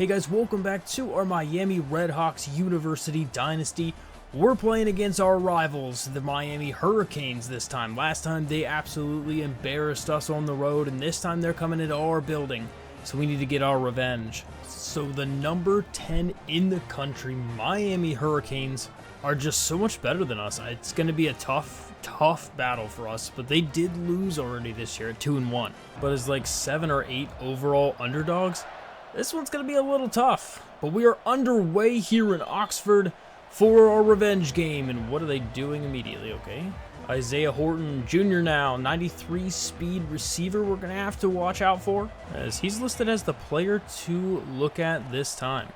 Hey guys, welcome back to our Miami Redhawks University Dynasty. We're playing against our rivals, the Miami Hurricanes this time. Last time they absolutely embarrassed us on the road, and this time they're coming into our building. So we need to get our revenge. So the number 10 in the country, Miami Hurricanes, are just so much better than us. It's going to be a tough battle for us, but they did lose already this year at 2-1. But as like 7 or 8 overall underdogs, this one's going to be a little tough, but we are underway here in Oxford for our revenge game. And what are they doing immediately? Okay, Isaiah Horton Jr. now, 93 speed receiver we're going to have to watch out for, as he's listed as the player to look at this time.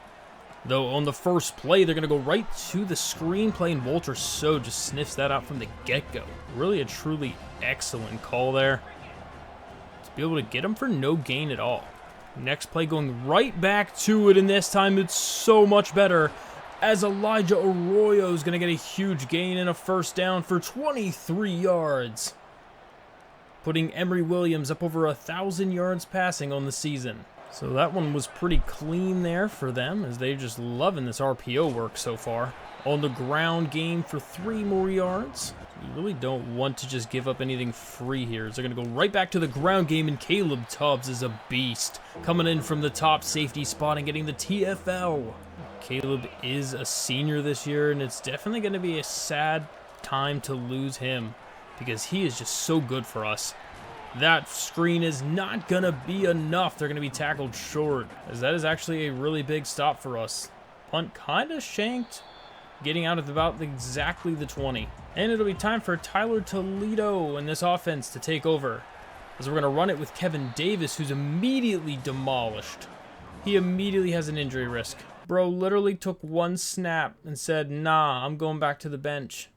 Though on the first play, they're going to go right to the screenplay, and Walter So just sniffs that out from the get-go. Really a truly excellent call there to be able to get him for no gain at all. Next play going right back to it, and this time it's so much better as Elijah Arroyo is going to get a huge gain and a first down for 23 yards. Putting Emory Williams up over 1,000 yards passing on the season. So that one was pretty clean there for them, as they're just loving this RPO work so far. On the ground game for 3 more yards. You really don't want to just give up anything free here. So they're going to go right back to the ground game, and Caleb Tubbs is a beast. Coming in from the top safety spot and getting the TFL. Caleb is a senior this year, and it's definitely going to be a sad time to lose him because he is just so good for us. That screen is not going to be enough. They're going to be tackled short, as that is actually a really big stop for us. Punt kind of shanked, getting out at about exactly the 20. And it'll be time for Tyler Toledo in this offense to take over, as we're going to run it with Kevin Davis, who's immediately demolished. He immediately has an injury risk. Bro literally took one snap and said, nah, I'm going back to the bench.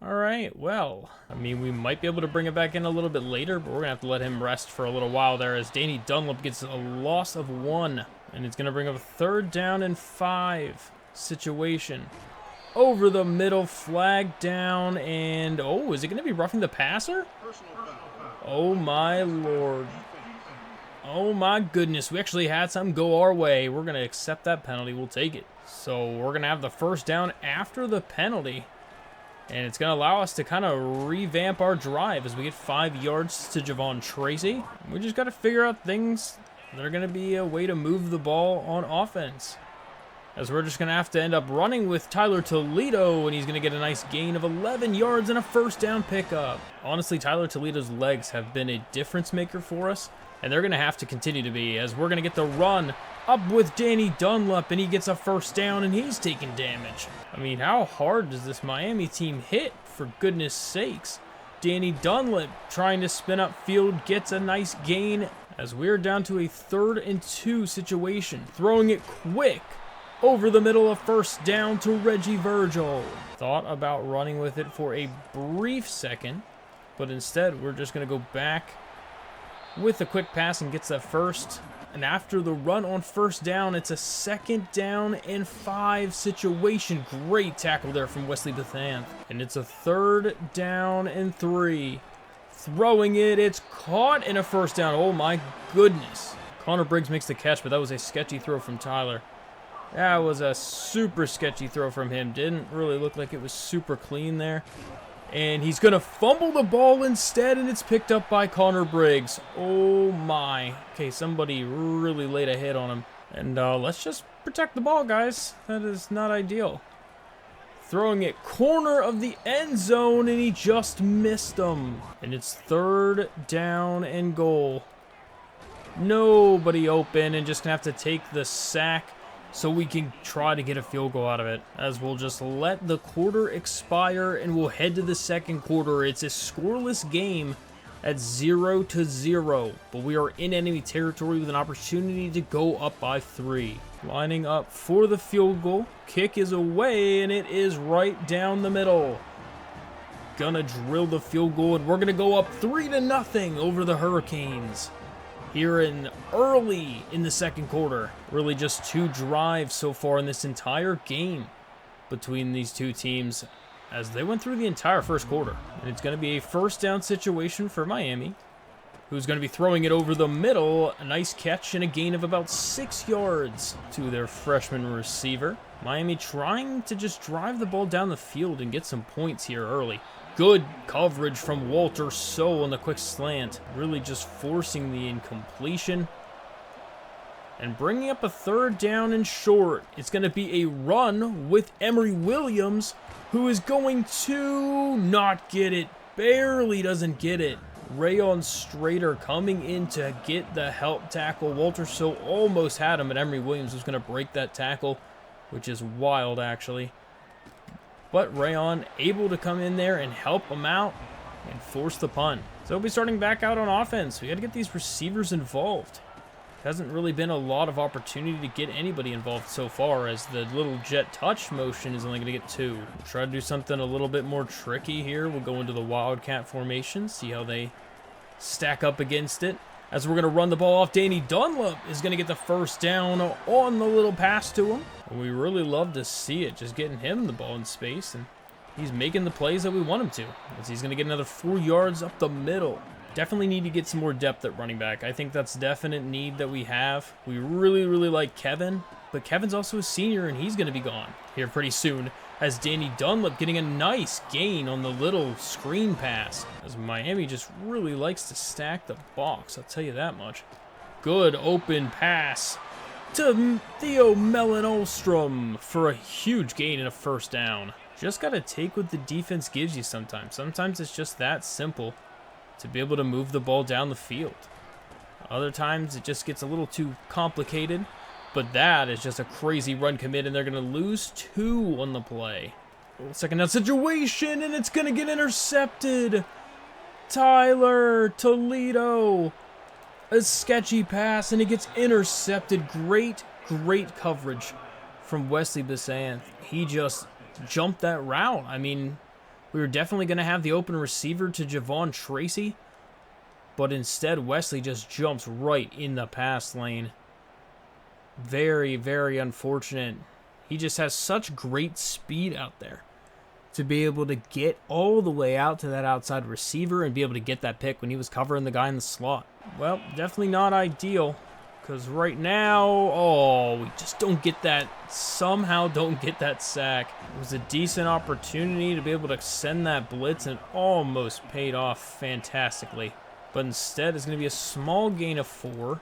All right, well, I mean, we might be able to bring it back in a little bit later, but we're going to have to let him rest for a little while there, as Danny Dunlap gets a loss of 1. And it's going to bring up a 3rd down and 5 situation. Over the middle, flag down, and oh, is it going to be roughing the passer? Oh my lord. Oh my goodness, we actually had something go our way. We're going to accept that penalty. We'll take it. So we're going to have the first down after the penalty. And it's going to allow us to kind of revamp our drive as we get 5 yards to Javon Tracy. We just got to figure out things that are going to be a way to move the ball on offense, as we're just going to have to end up running with Tyler Toledo, and he's going to get a nice gain of 11 yards and a first down pickup. Honestly, Tyler Toledo's legs have been a difference maker for us, and they're going to have to continue to be, as we're going to get the run up with Danny Dunlap, and he gets a first down, and he's taking damage. I mean, how hard does this Miami team hit, for goodness sakes? Danny Dunlap trying to spin up field, gets a nice gain, as we're down to a 3rd and 2 situation. Throwing it quick over the middle of first down to Reggie Virgil. Thought about running with it for a brief second, but instead we're just going to go back with a quick pass and gets that first. And after the run on first down, it's a 2nd down and 5 situation. Great tackle there from Wesley Bethanth. And it's a 3rd down and 3. Throwing it, it's caught in a first down. Oh my goodness. Connor Briggs makes the catch, but that was a sketchy throw from Tyler. That was a super sketchy throw from him. Didn't really look like it was super clean there. And he's going to fumble the ball instead, and it's picked up by Connor Briggs. Oh my. Okay, somebody really laid a hit on him. And let's just protect the ball, guys. That is not ideal. Throwing it corner of the end zone, and he just missed him. And it's 3rd down and goal. Nobody open, and just going to have to take the sack so we can try to get a field goal out of it, as we'll just let the quarter expire and we'll head to the second quarter. It's a scoreless game at 0-0, but we are in enemy territory with an opportunity to go up by 3. Lining up for the field goal. Kick is away, and it is right down the middle. Gonna drill the field goal, and we're gonna go up 3-0 over the Hurricanes here in early in the second quarter. Really just 2 drives so far in this entire game between these two teams, as they went through the entire first quarter. And it's going to be a first down situation for Miami. who's going to be throwing it over the middle. A nice catch and a gain of about 6 yards to their freshman receiver. Miami trying to just drive the ball down the field and get some points here early. Good coverage from Walter So on the quick slant. Really just forcing the incompletion. And bringing up a 3rd down and short. It's going to be a run with Emory Williams, who is going to not get it. Barely doesn't get it. Rayon Strader coming in to get the help tackle. Walter So almost had him, and Emory Williams was going to break that tackle, which is wild, actually. But Rayon able to come in there and help him out and force the punt. So we'll be starting back out on offense. We got to get these receivers involved. Hasn't really been a lot of opportunity to get anybody involved so far, as the little jet touch motion is only going to get 2. Try to do something a little bit more tricky here. We'll go into the Wildcat formation, see how they stack up against it. As we're going to run the ball off, Danny Dunlop is going to get the 1st down on the little pass to him. And we really love to see it, just getting him the ball in space, and he's making the plays that we want him to, as he's going to get another 4 yards up the middle. Definitely need to get some more depth at running back. I think that's definite need that we have. We really, really like Kevin, but Kevin's also a senior, and he's going to be gone here pretty soon, as Danny Dunlop getting a nice gain on the little screen pass, as Miami just really likes to stack the box, I'll tell you that much. Good open pass to Theo Mellon-Olstrom for a huge gain and a 1st down. Just got to take what the defense gives you sometimes. Sometimes it's just that simple to be able to move the ball down the field. Other times it just gets a little too complicated, but that is just a crazy run commit, and they're going to lose 2 on the play. 2nd down situation, and it's going to get intercepted. Tyler Toledo, a sketchy pass, and it gets intercepted. Great coverage from Wesley Bissanth. He just jumped that route. I mean, we were definitely going to have the open receiver to Javon Tracy, but instead Wesley just jumps right in the pass lane. Very, very unfortunate. He just has such great speed out there to be able to get all the way out to that outside receiver and be able to get that pick when he was covering the guy in the slot. Well, definitely not ideal, because right now, oh, we just don't get that, somehow don't get that sack. It was a decent opportunity to be able to send that blitz, and almost paid off fantastically. But instead, it's going to be a small gain of 4.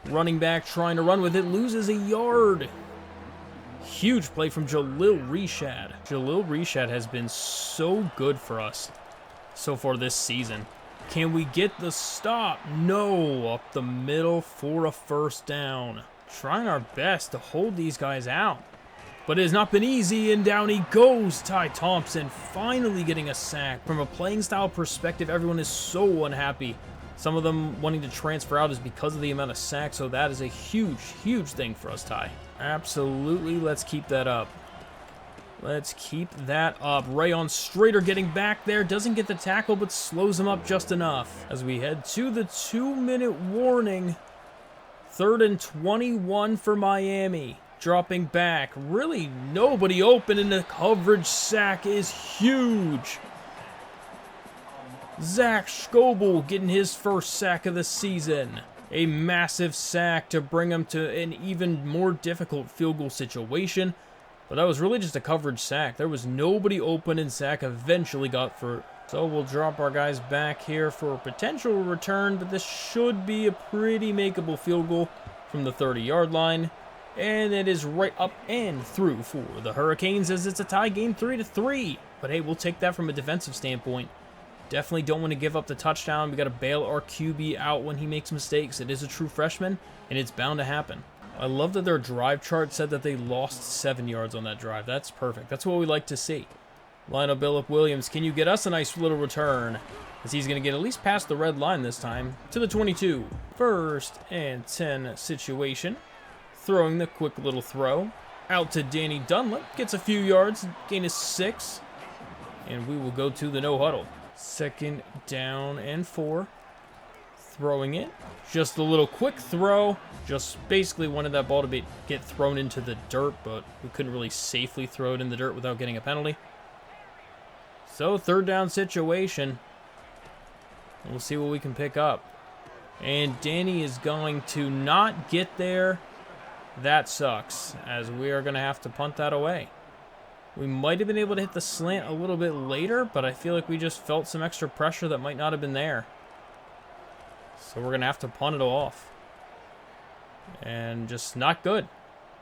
Running back trying to run with it, loses a yard. Huge play from Jalil Reshad. Jalil Reshad has been so good for us so far this season. Can we get the stop? No, up the middle for a 1st down. Trying our best to hold these guys out, but it has not been easy, and down he goes. Ty Thompson finally getting a sack. From a playing style perspective, everyone is so unhappy. Some of them wanting to transfer out is because of the amount of sacks, so that is a huge thing for us, Ty. Absolutely, let's keep that up. Let's keep that up. Rayon Strader getting back there. Doesn't get the tackle, but slows him up just enough. As we head to the 2-minute warning. 3rd and 21 for Miami. Dropping back. Really nobody open, and the coverage sack is huge. Zach Schobel getting his 1st sack of the season. A massive sack to bring him to an even more difficult field goal situation. But that was really just a coverage sack. There was nobody open, and Zach eventually got through. So we'll drop our guys back here for a potential return, but this should be a pretty makeable field goal from the 30-yard line. And it is right up and through for the Hurricanes, as it's a tie game 3-3. But hey, we'll take that from a defensive standpoint. Definitely don't want to give up the touchdown. We got to bail our QB out when he makes mistakes. It is a true freshman, and it's bound to happen. I love that their drive chart said that they lost 7 yards on that drive. That's perfect. That's what we like to see. Lionel Billip Williams, can you get us a nice little return? As he's going to get at least past the red line this time to the 22. 1st and 10 situation. Throwing the quick little throw out to Danny Dunlop. Gets a few yards. Gain is 6. And we will go to the no huddle. 2nd down and 4. Throwing it. Just a little quick throw. Just basically wanted that ball to get thrown into the dirt, but we couldn't really safely throw it in the dirt without getting a penalty. So 3rd down situation. We'll see what we can pick up. And Danny is going to not get there. That sucks, as we are going to have to punt that away. We might have been able to hit the slant a little bit later, but I feel like we just felt some extra pressure that might not have been there. So we're going to have to punt it off. And just not good.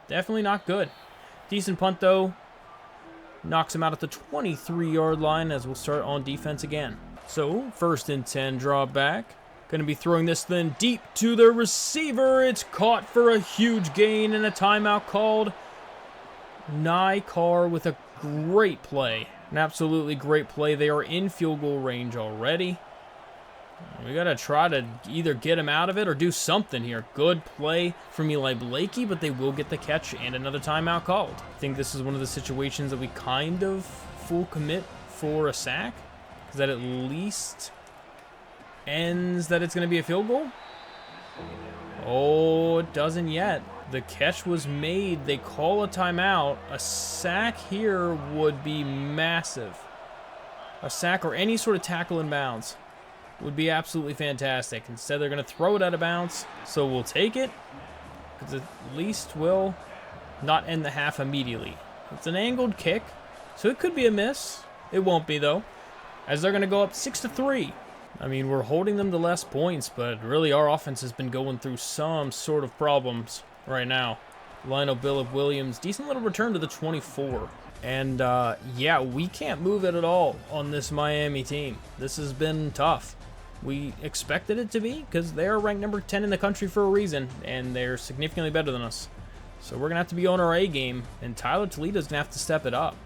Definitely not good. Decent punt, though. Knocks him out at the 23-yard line as we'll start on defense again. So, 1st and 10, draw back. Going to be throwing this then deep to the receiver. It's caught for a huge gain and a timeout called. Nycar with a great play. An absolutely great play. They are in field goal range already. We got to try to either get him out of it or do something here. Good play from Eli Blakey, but they will get the catch and another timeout called. I think this is one of the situations that we kind of full commit for a sack, because that at least ends that it's going to be a field goal. Oh, it doesn't yet. The catch was made. They call a timeout. A sack here would be massive. A sack or any sort of tackle in bounds would be absolutely fantastic. Instead, they're going to throw it out of bounds. So we'll take it, because at least we'll not end the half immediately. It's an angled kick, so it could be a miss. It won't be, though, as they're going to go up 6-3. I mean, we're holding them to less points, but really our offense has been going through some sort of problems right now. Lionel Billup Williams, decent little return to the 24. And, yeah, we can't move it at all on this Miami team. This has been tough. We expected it to be, because they're ranked number 10 in the country for a reason, and they're significantly better than us. So we're going to have to be on our A game, and Tyler Toledo's going to have to step it up.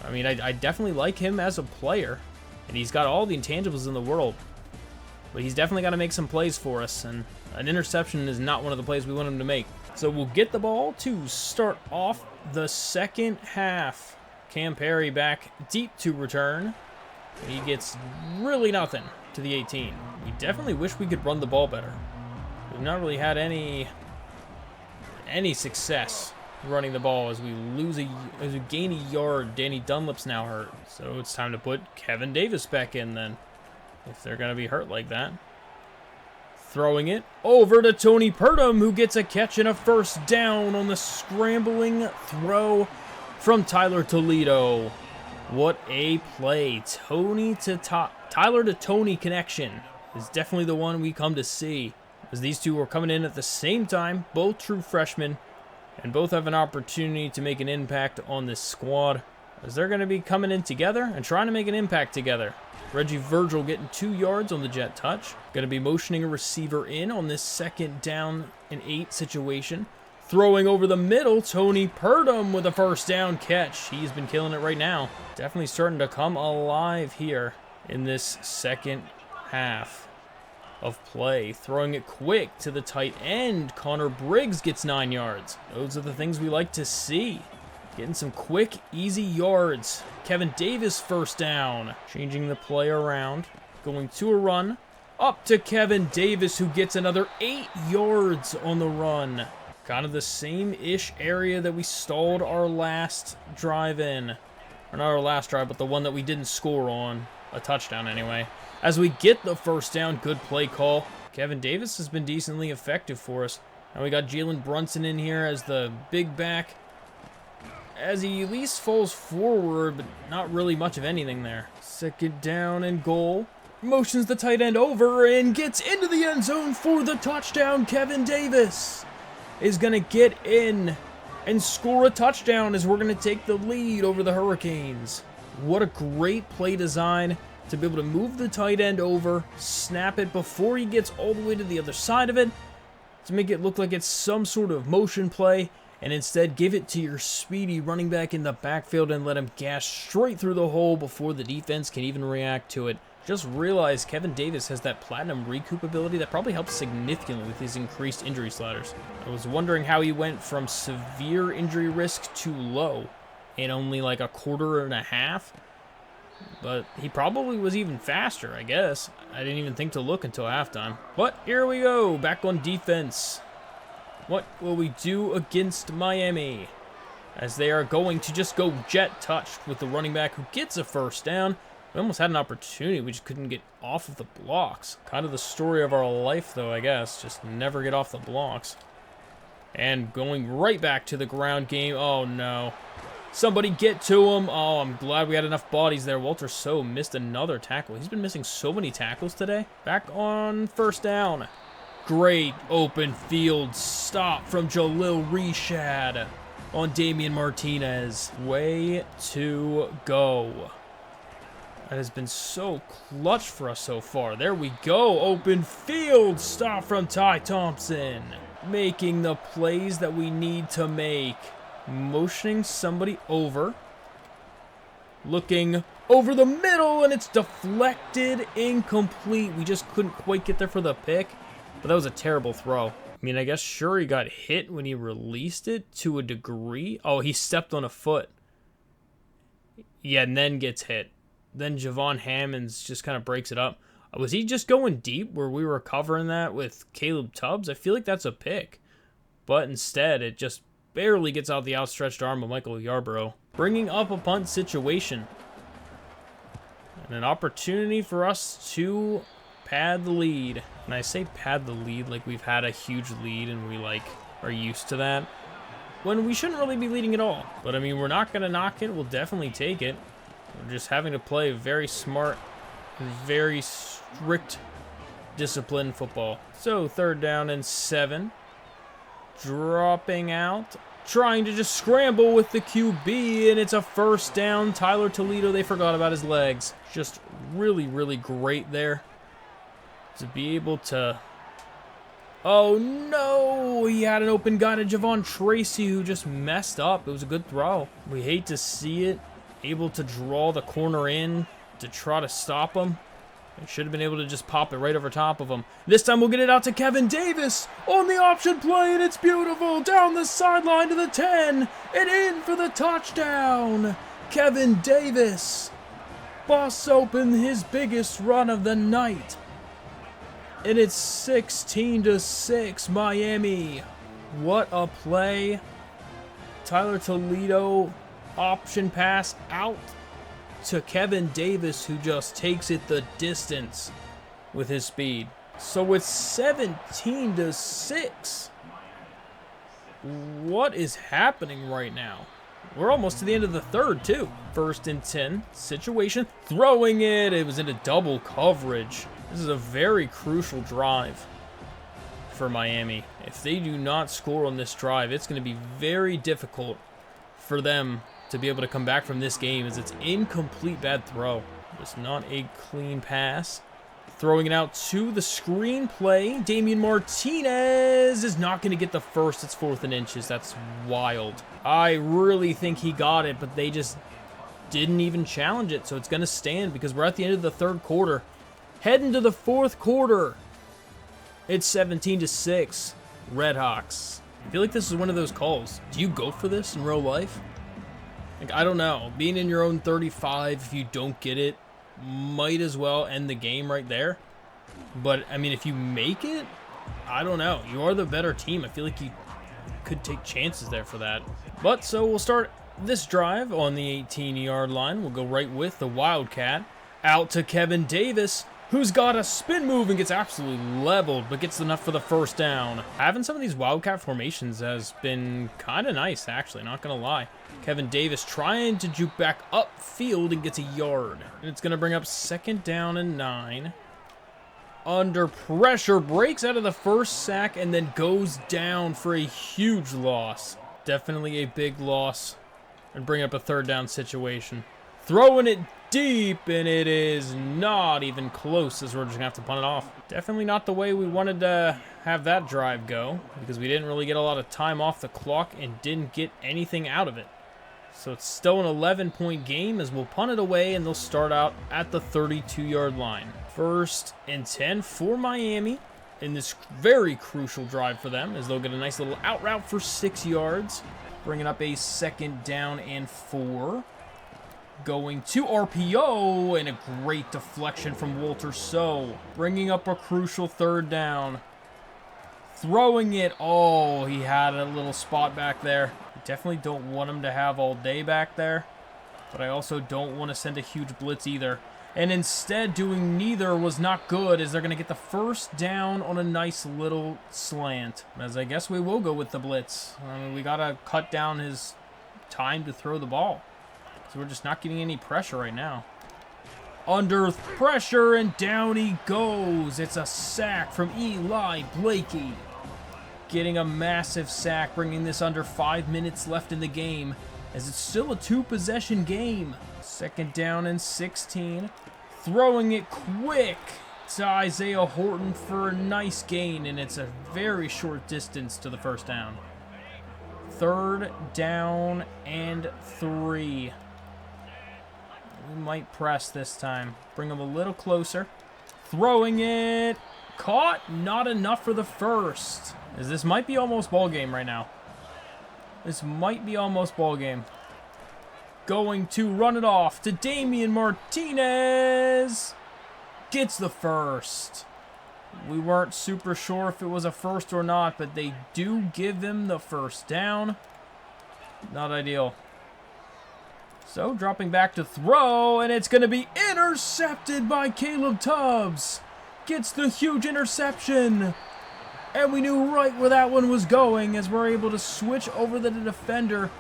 I mean, I definitely like him as a player, and he's got all the intangibles in the world. But he's definitely got to make some plays for us, and an interception is not one of the plays we want him to make. So we'll get the ball to start off the second half. Cam Perry back deep to return. He gets really nothing to the 18. We definitely wish we could run the ball better. We've not really had any success running the ball as we gain a yard. Danny Dunlap's now hurt, so it's time to put Kevin Davis back in then, if they're going to be hurt like that. Throwing it over to Tony Purdom, who gets a catch and a first down on the scrambling throw from Tyler Toledo. What a play. Tyler to Tony connection is definitely the one we come to see, as these two are coming in at the same time, both true freshmen, and both have an opportunity to make an impact on this squad, as they're going to be coming in together and trying to make an impact together. Reggie Virgil getting 2 yards on the jet touch. Going to be motioning a receiver in on this 2nd down and 8 situation. Throwing over the middle, Tony Purdom with a first down catch. He's been killing it right now. Definitely starting to come alive here in this second half of play. Throwing it quick to the tight end. Connor Briggs gets 9 yards. Those are the things we like to see. Getting some quick, easy yards. Kevin Davis first down. Changing the play around. Going to a run. Up to Kevin Davis, who gets another 8 yards on the run. Kind of the same-ish area that we stalled our last drive in. Or not our last drive, but the one that we didn't score on. A touchdown anyway. As we get the first down, good play call. Kevin Davis has been decently effective for us. And we got Jalen Brunson in here as the big back, as he at least falls forward, but not really much of anything there. 2nd down and goal. Motions the tight end over and gets into the end zone for the touchdown. Kevin Davis is going to get in and score a touchdown as we're going to take the lead over the Hurricanes. What a great play design to be able to move the tight end over, snap it before he gets all the way to the other side of it, to make it look like it's some sort of motion play, and instead give it to your speedy running back in the backfield and let him gash straight through the hole before the defense can even react to it. Just realize Kevin Davis has that platinum recoup ability that probably helps significantly with his increased injury sliders. I was wondering how he went from severe injury risk to low in only like a quarter and a half, but he probably was even faster, I guess. I didn't even think to look until halftime. But here we go, back on defense. What will we do against Miami? As they are going to just go jet touched with the running back who gets a first down. We almost had an opportunity. We just couldn't get off of the blocks. Kind of the story of our life, though, I guess. Just never get off the blocks. And going right back to the ground game. Oh, no. Somebody get to him. Oh, I'm glad we had enough bodies there. Walter So missed another tackle. He's been missing so many tackles today. Back on first down. Great open field stop from Jalil Reshad on Damian Martinez. Way to go. That has been so clutch for us so far. There we go. Open field stop from Ty Thompson. Making the plays that we need to make. Motioning somebody over. Looking over the middle, and it's deflected. Incomplete. We just couldn't quite get there for the pick. But that was a terrible throw. I mean, I guess sure he got hit when he released it to a degree. Oh, he stepped on a foot. Yeah, and then gets hit. Then Javon Hammonds just kind of breaks it up. Was he just going deep where we were covering that with Caleb Tubbs? I feel like that's a pick. But instead, it just barely gets out the outstretched arm of Michael Yarborough. Bringing up a punt situation. And an opportunity for us to pad the lead. And I say pad the lead like we've had a huge lead and we are used to that. When we shouldn't really be leading at all. But I mean, we're not going to knock it. We'll definitely take it. We're just having to play very smart and very strict disciplined football. So 3rd down and 7. Dropping out. Trying to just scramble with the QB, and it's a first down. Tyler Toledo, they forgot about his legs. Just really, really great there. To be able to... Oh, no! He had an open guy to Javon Tracy, who just messed up. It was a good throw. We hate to see it. Able to draw the corner in to try to stop him. They should have been able to just pop it right over top of him. This time we'll get it out to Kevin Davis on the option play, and it's beautiful. Down the sideline to the 10 and in for the touchdown. Kevin Davis busts open his biggest run of the night. And it's 16-6 Miami. What a play. Tyler Toledo option pass out to Kevin Davis, who just takes it the distance with his speed. So it's 17-6. What is happening right now? We're almost to the end of the 3rd, too. 1st and 10 situation. Throwing it. It was into double coverage. This is a very crucial drive for Miami. If they do not score on this drive, it's going to be very difficult for them to be able to come back from this game, as it's incomplete bad throw. It's not a clean pass. Throwing it out to the screen play. Damian Martinez is not going to get the first. It's 4th and inches. That's wild. I really think he got it, but they just didn't even challenge it. So it's going to stand because we're at the end of the 3rd quarter. Heading to the 4th quarter. It's 17-6. Redhawks. I feel like this is one of those calls. Do you go for this in real life? Like, I don't know. Being in your own 35, if you don't get it, might as well end the game right there. But, I mean, if you make it, I don't know. You are the better team. I feel like you could take chances there for that. But, so we'll start this drive on the 18-yard line. We'll go right with the Wildcat. Out to Kevin Davis, who's got a spin move and gets absolutely leveled, but gets enough for the first down. Having some of these Wildcat formations has been kind of nice, actually, not going to lie. Kevin Davis trying to juke back upfield and gets a yard. And it's going to bring up 2nd down and 9. Under pressure, breaks out of the first sack and then goes down for a huge loss. Definitely a big loss. And bring up a 3rd down situation. Throwing it deep, and it is not even close, as we're just going to have to punt it off. Definitely not the way we wanted to have that drive go, because we didn't really get a lot of time off the clock and didn't get anything out of it. So it's still an 11-point game as we'll punt it away, and they'll start out at the 32-yard line. 1st and 10 for Miami in this very crucial drive for them, as they'll get a nice little out route for 6 yards. Bringing up a 2nd down and 4. Going to RPO, and a great deflection from Walter So. Bringing up a crucial 3rd down. Throwing it. Oh, he had a little spot back there. Definitely don't want him to have all day back there. But I also don't want to send a huge blitz either. And instead, doing neither was not good, as they're going to get the first down on a nice little slant. As I guess we will go with the blitz. We got to cut down his time to throw the ball. So we're just not getting any pressure right now. Under pressure, and down he goes. It's a sack from Eli Blakey. Getting a massive sack, bringing this under 5 minutes left in the game, as it's still a 2-possession game. 2nd down and 16. Throwing it quick to Isaiah Horton for a nice gain, and it's a very short distance to the first down. 3rd down and 3. We might press this time. Bring him a little closer. Throwing it. Caught. Not enough for the first. As this might be almost ball game right now. This might be almost ball game. Going to run it off to Damian Martinez. Gets the first. We weren't super sure if it was a first or not, but they do give him the first down. Not ideal. So, dropping back to throw, and it's going to be intercepted by Caleb Tubbs. Gets the huge interception. And we knew right where that one was going, as we're able to switch over to the defender.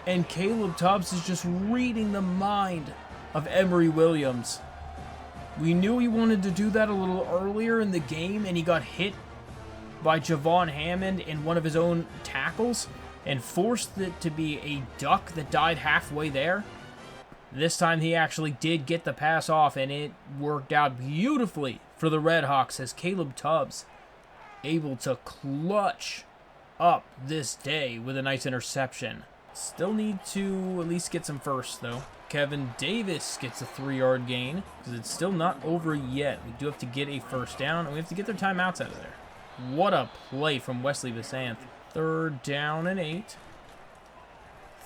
And Caleb Tubbs is just reading the mind of Emory Williams. We knew he wanted to do that a little earlier in the game, and he got hit by Javon Hammond in one of his own tackles and forced it to be a duck that died halfway there. This time he actually did get the pass off, and it worked out beautifully for the Redhawks, as Caleb Tubbs able to clutch up this day with a nice interception. Still need to at least get some firsts, though. Kevin Davis gets a 3-yard gain, because it's still not over yet. We do have to get a first down, and we have to get their timeouts out of there. What a play from Wesley Visanth. 3rd down and 8.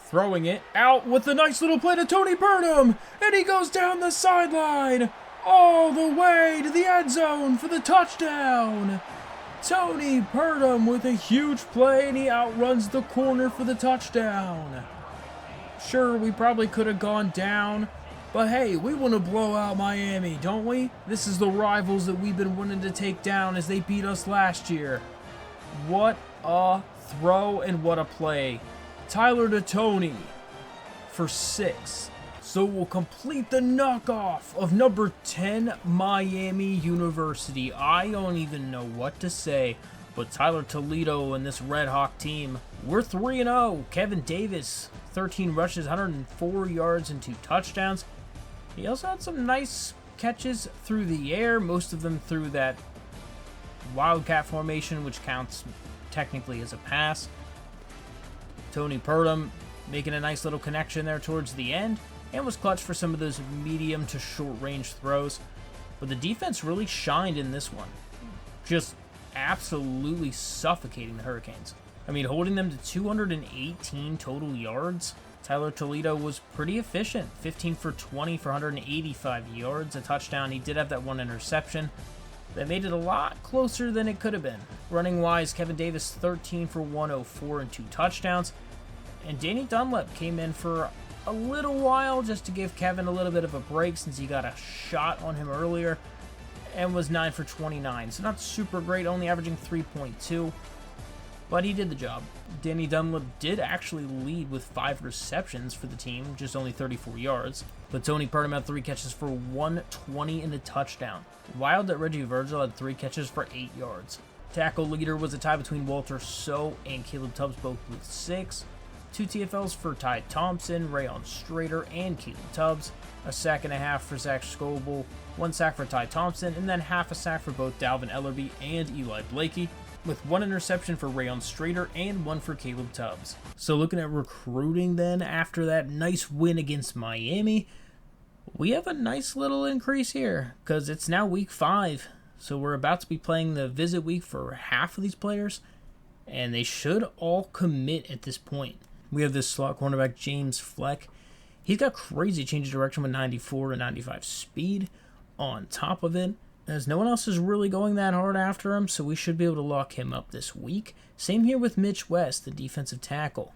Throwing it out with a nice little play to Tony Burnham, and he goes down the sideline all the way to the end zone for the touchdown. Tony Burnham with a huge play, and he outruns the corner for the touchdown. Sure, we probably could have gone down, but hey, we want to blow out Miami, don't we? This is the rivals that we've been wanting to take down, as they beat us last year. What a throw and what a play. Tyler to Tony for 6. So we'll complete the knockoff of number 10 Miami University. I don't even know what to say, but Tyler Toledo and this Red Hawk team, we're 3-0. Kevin Davis, 13 rushes, 104 yards, and 2 touchdowns. He also had some nice catches through the air, most of them through that wildcat formation, which counts technically as a pass. Tony Purdom making a nice little connection there towards the end, and was clutch for some of those medium to short range throws. But the defense really shined in this one. Just absolutely suffocating the Hurricanes. I mean, holding them to 218 total yards. Tyler Toledo was pretty efficient. 15 for 20 for 185 yards, a touchdown. He did have that one interception that made it a lot closer than it could have been. Running-wise, Kevin Davis, 13 for 104 and 2 touchdowns. And Danny Dunlap came in for a little while just to give Kevin a little bit of a break, since he got a shot on him earlier, and was 9 for 29. So not super great, only averaging 3.2. But he did the job. Danny Dunlap did actually lead with 5 receptions for the team, just only 34 yards. But Tony Purdom had 3 catches for 120 and a touchdown. Wild that Reggie Virgil had 3 catches for 8 yards. Tackle leader was a tie between Walter So and Caleb Tubbs, both with 6. 2 TFLs for Ty Thompson, Rayon Strader, and Caleb Tubbs. A sack and a half for Zach Scoble. 1 sack for Ty Thompson, and then half a sack for both Dalvin Ellerby and Eli Blakey, with 1 interception for Rayon Strader and 1 for Caleb Tubbs. So looking at recruiting then, after that nice win against Miami, we have a nice little increase here, because it's now week 5. So we're about to be playing the visit week for half of these players, and they should all commit at this point. We have this slot cornerback, James Fleck. He's got crazy change of direction with 94 to 95 speed on top of it, as no one else is really going that hard after him, so we should be able to lock him up this week. Same here with Mitch West, the defensive tackle.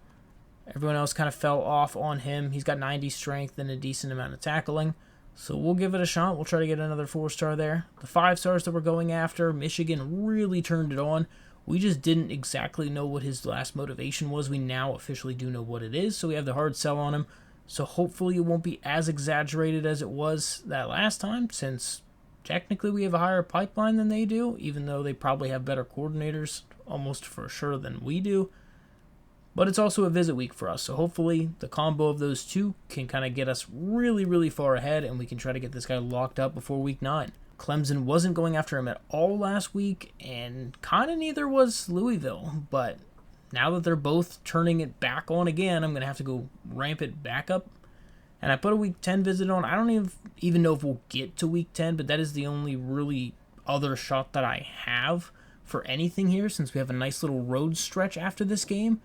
Everyone else kind of fell off on him. He's got 90 strength and a decent amount of tackling, So we'll give it a shot. We'll try to get another 4-star there. The 5 stars that we're going after, Michigan really turned it on. We just didn't exactly know what his last motivation was. We now officially do know what it is, so we have the hard sell on him. So hopefully it won't be as exaggerated as it was that last time, since technically we have a higher pipeline than they do, even though they probably have better coordinators almost for sure than we do. But it's also a visit week for us, so hopefully the combo of those two can kind of get us really, really far ahead, and we can try to get this guy locked up before week 9. Clemson wasn't going after him at all last week, and kind of neither was Louisville, but now that they're both turning it back on again, I'm going to have to go ramp it back up. And I put a week 10 visit on. I don't even know if we'll get to week 10, but that is the only really other shot that I have for anything here, since we have a nice little road stretch after this game.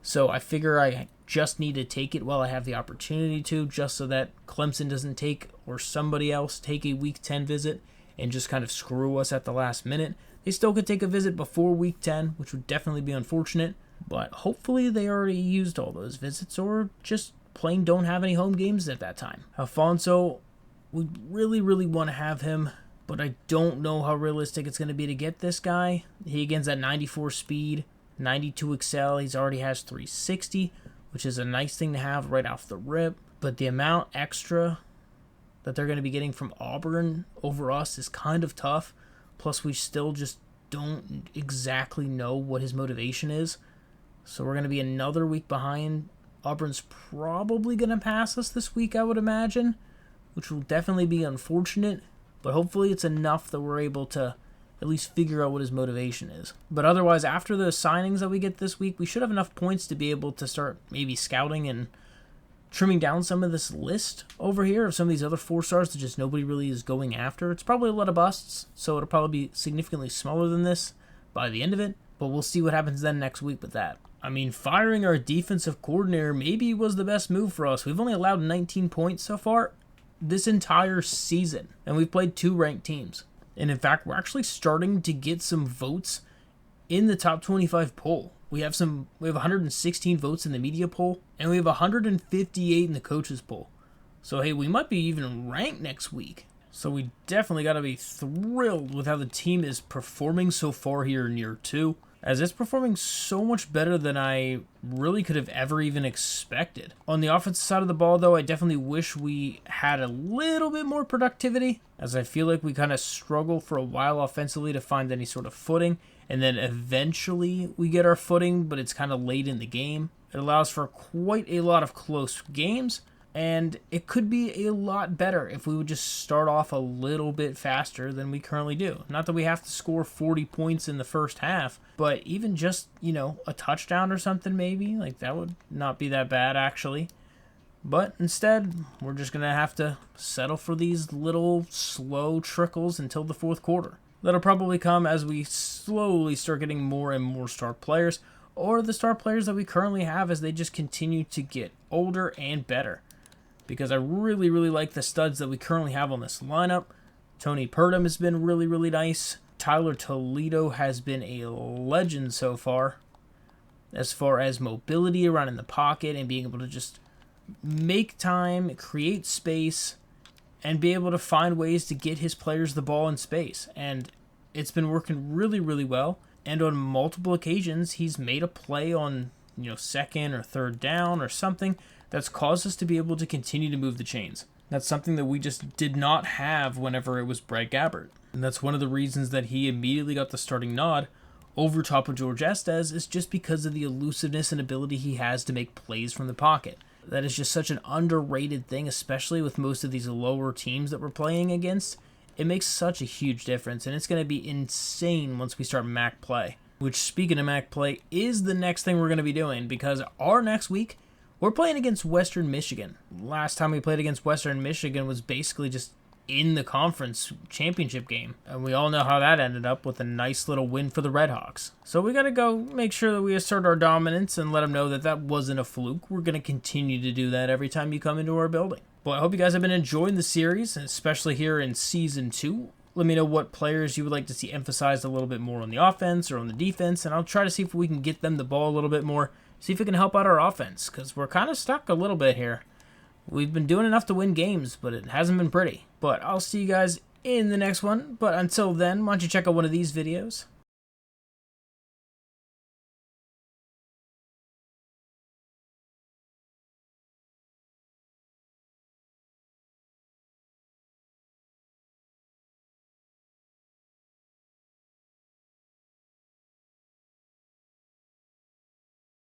So I figure I just need to take it while I have the opportunity to, just so that Clemson doesn't take, or somebody else take, a week 10 visit and just kind of screw us at the last minute. They still could take a visit before week 10, which would definitely be unfortunate, but hopefully they already used all those visits, or just plain don't have any home games at that time. Alfonso, we really, really want to have him, but I don't know how realistic it's going to be to get this guy. He again's at 94 speed, 92 excel. He's already has 360, which is a nice thing to have right off the rip. But the amount extra that they're going to be getting from Auburn over us is kind of tough. Plus, we still just don't exactly know what his motivation is. So we're going to be another week behind. Auburn's probably going to pass us this week, I would imagine, which will definitely be unfortunate. But hopefully it's enough that we're able to at least figure out what his motivation is. But otherwise, after the signings that we get this week, we should have enough points to be able to start maybe scouting and trimming down some of this list over here of some of these other 4-stars that just nobody really is going after. It's probably a lot of busts, so it'll probably be significantly smaller than this by the end of it. But we'll see what happens then next week with that. I mean, firing our defensive coordinator maybe was the best move for us. We've only allowed 19 points so far this entire season, and we've played 2 ranked teams. And in fact, we're actually starting to get some votes in the top 25 poll. We have 116 votes in the media poll, and we have 158 in the coaches poll. So hey, we might be even ranked next week. So we definitely got to be thrilled with how the team is performing so far here in year 2, as it's performing so much better than I really could have ever even expected. On the offensive side of the ball, though, I definitely wish we had a little bit more productivity, as I feel like we kind of struggle for a while offensively to find any sort of footing, and then eventually we get our footing, but it's kind of late in the game. It allows for quite a lot of close games, and it could be a lot better if we would just start off a little bit faster than we currently do. Not that we have to score 40 points in the first half, but even just, a touchdown or something maybe. Like, that would not be that bad, actually. But instead, we're just going to have to settle for these little slow trickles until the fourth quarter. That'll probably come as we slowly start getting more and more star players, or the star players that we currently have as they just continue to get older and better. Because I really, really like the studs that we currently have on this lineup. Tony Purdom has been really, really nice. Tyler Toledo has been a legend so far as mobility around in the pocket and being able to just make time, create space, and be able to find ways to get his players the ball in space. And it's been working really, really well. And on multiple occasions, he's made a play on, second or third down or something that's caused us to be able to continue to move the chains. That's something that we just did not have whenever it was Brad Gabbert. And that's one of the reasons that he immediately got the starting nod over top of George Estes, is just because of the elusiveness and ability he has to make plays from the pocket. That is just such an underrated thing, especially with most of these lower teams that we're playing against. It makes such a huge difference, and it's going to be insane once we start MAC play. Which, speaking of MAC play, is the next thing we're going to be doing, because our next week, we're playing against Western Michigan. Last time we played against Western Michigan was basically just in the conference championship game. And we all know how that ended up, with a nice little win for the Redhawks. So we got to go make sure that we assert our dominance and let them know that that wasn't a fluke. We're going to continue to do that every time you come into our building. Well, I hope you guys have been enjoying the series, especially here in Season 2. Let me know what players you would like to see emphasized a little bit more on the offense or on the defense, and I'll try to see if we can get them the ball a little bit more. See if we can help out our offense, because we're kind of stuck a little bit here. We've been doing enough to win games, but it hasn't been pretty. But I'll see you guys in the next one. But until then, why don't you check out one of these videos?